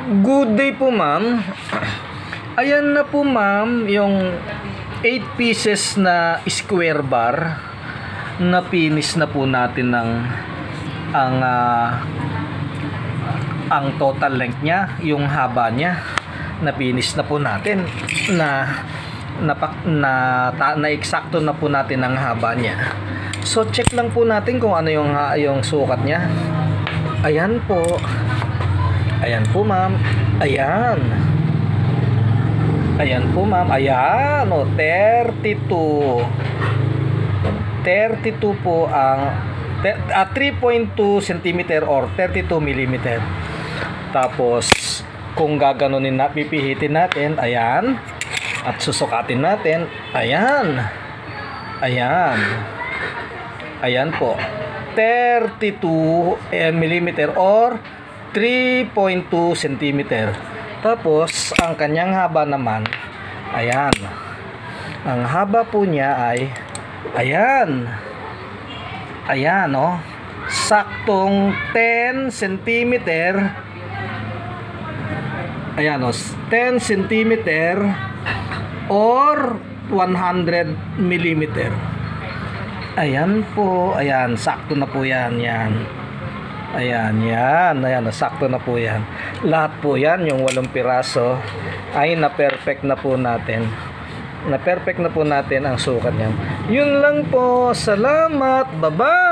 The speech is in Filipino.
Good day po, ma'am. Ayan na po, ma'am, yung 8 pieces na square bar na finish na po natin ng ang ang total length niya, yung haba niya, na finish na po natin na eksakto na po natin ang haba niya. So check lang po natin kung ano yung sukat niya. Ayan po. Ayan po, ma'am. Ayan. Ayan po, ma'am. Ayan. O, 32. 32 po ang 3.2 cm or 32 mm. Tapos, kung gaganunin na, pipihitin natin. Ayan. At susukatin natin. Ayan. Ayan. Ayan po. 32 mm or 3.2 cm. Tapos, ang kanyang haba naman, ayan. Ang haba po niya ay, ayan. Ayan, oh. Saktong 10 cm. Ayan, oh. 10 cm or 100 mm. Ayan po. Ayan, sakto na po yan. Yan. Ayan, yan. Ayan, sakto na po yan. Lahat po yan, yung 8 piraso, ay na-perfect na po natin. Na-perfect na po natin ang sukat niyan. Yun lang po. Salamat. Bye-bye!